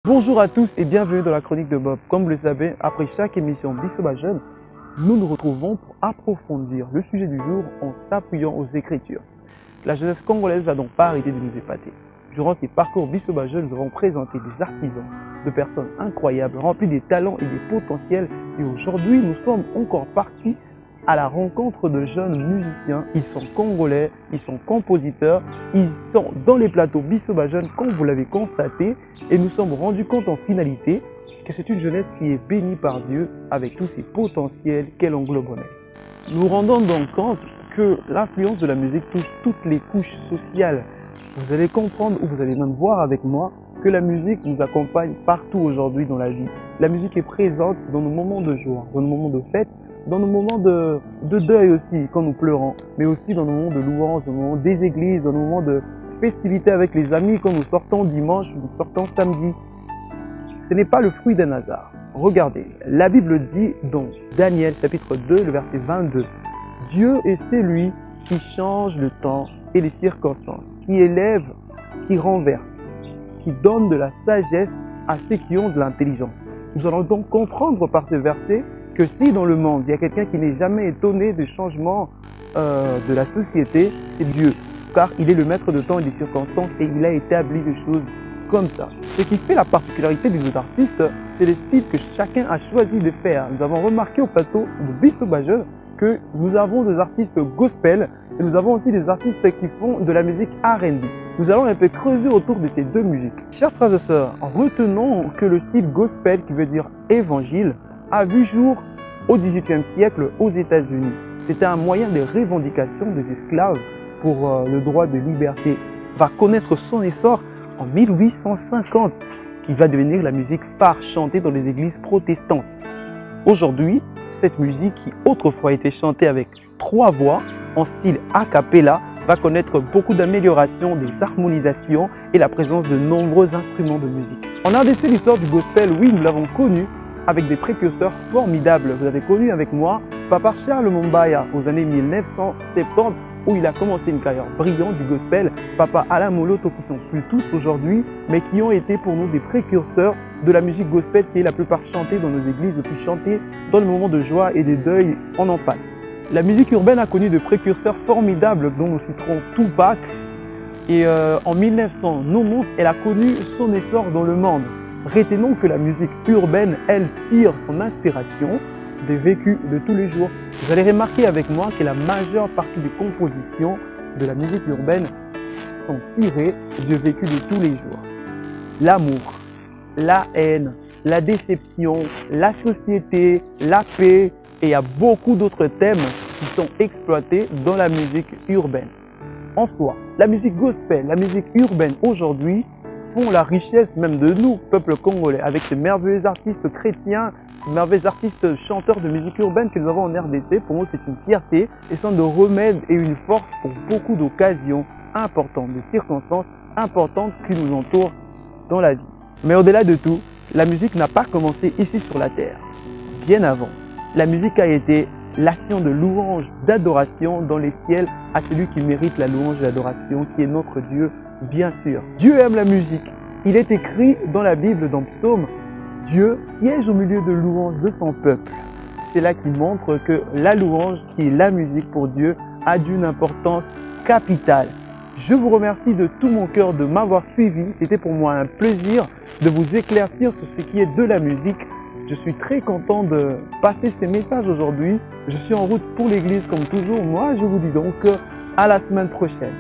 Bonjour à tous et bienvenue dans la chronique de Bob. Comme vous le savez, après chaque émission Bissoba Jeune, nous nous retrouvons pour approfondir le sujet du jour en s'appuyant aux Écritures. La jeunesse congolaise va donc pas arrêter de nous épater. Durant ces parcours Bissoba Jeune, nous avons présenté des artisans, de personnes incroyables, remplies des talents et des potentiels. Et aujourd'hui, nous sommes encore partis à la rencontre de jeunes musiciens. Ils sont congolais, ils sont compositeurs, ils sont dans les plateaux Bissoba Jeune, comme vous l'avez constaté, et nous sommes rendus compte en finalité que c'est une jeunesse qui est bénie par Dieu avec tous ses potentiels qu'elle englobe en elle. Nous rendons donc compte que l'influence de la musique touche toutes les couches sociales. Vous allez comprendre, ou vous allez même voir avec moi, que la musique nous accompagne partout aujourd'hui dans la vie. La musique est présente dans nos moments de joie, dans nos moments de fête, dans nos moments de deuil aussi, quand nous pleurons, mais aussi dans nos moments de louange, dans nos moments des églises, dans nos moments de festivité avec les amis, quand nous sortons dimanche, nous sortons samedi. Ce n'est pas le fruit d'un hasard. Regardez, la Bible dit dans Daniel chapitre 2, le verset 22, « Dieu est celui qui change le temps et les circonstances, qui élève, qui renverse, qui donne de la sagesse à ceux qui ont de l'intelligence. » Nous allons donc comprendre par ce verset que si dans le monde, il y a quelqu'un qui n'est jamais étonné des changements de la société, c'est Dieu. Car il est le maître de temps et des circonstances et il a établi les choses comme ça. Ce qui fait la particularité des autres artistes, c'est le style que chacun a choisi de faire. Nous avons remarqué au plateau de Bissoba Jeune que nous avons des artistes gospel et nous avons aussi des artistes qui font de la musique R&B. Nous allons un peu creuser autour de ces deux musiques. Chers frères et sœurs, retenons que le style gospel, qui veut dire évangile, a vu jour au XVIIIe siècle aux États-Unis. C'était un moyen de revendication des esclaves pour le droit de liberté. Va connaître son essor en 1850, qui va devenir la musique phare chantée dans les églises protestantes. Aujourd'hui, cette musique qui autrefois était chantée avec 3 voix en style a cappella va connaître beaucoup d'améliorations, des harmonisations et la présence de nombreux instruments de musique. En RDC, l'histoire du gospel, oui, nous l'avons connue avec des précurseurs formidables. Vous avez connu avec moi Papa Charles Mombaya aux années 1970 où il a commencé une carrière brillante du gospel. Papa Alain Moloto qui sont plus tous aujourd'hui mais qui ont été pour nous des précurseurs de la musique gospel qui est la plupart chantée dans nos églises, le plus chantée dans les moments de joie et de deuil, on en passe. La musique urbaine a connu de précurseurs formidables dont nous citerons Tupac et en 1990 elle a connu son essor dans le monde. Retenons que la musique urbaine, elle tire son inspiration des vécus de tous les jours. Vous allez remarquer avec moi que la majeure partie des compositions de la musique urbaine sont tirées de vécus de tous les jours. L'amour, la haine, la déception, la société, la paix et il y a beaucoup d'autres thèmes qui sont exploités dans la musique urbaine. En soi, la musique gospel, la musique urbaine aujourd'hui font la richesse même de nous, peuple congolais, avec ces merveilleux artistes chrétiens, ces merveilleux artistes chanteurs de musique urbaine que nous avons en RDC. Pour nous, c'est une fierté et sont de remède et une force pour beaucoup d'occasions importantes, de circonstances importantes qui nous entourent dans la vie. Mais au-delà de tout, la musique n'a pas commencé ici sur la terre. Bien avant, la musique a été l'action de louange, d'adoration dans les ciels à celui qui mérite la louange et l'adoration, qui est notre Dieu. Bien sûr, Dieu aime la musique. Il est écrit dans la Bible, dans Psaume, Dieu siège au milieu de louanges de son peuple. C'est là qu'il montre que la louange, qui est la musique pour Dieu, a d'une importance capitale. Je vous remercie de tout mon cœur de m'avoir suivi. C'était pour moi un plaisir de vous éclaircir sur ce qui est de la musique. Je suis très content de passer ces messages aujourd'hui. Je suis en route pour l'église comme toujours. Moi, je vous dis donc à la semaine prochaine.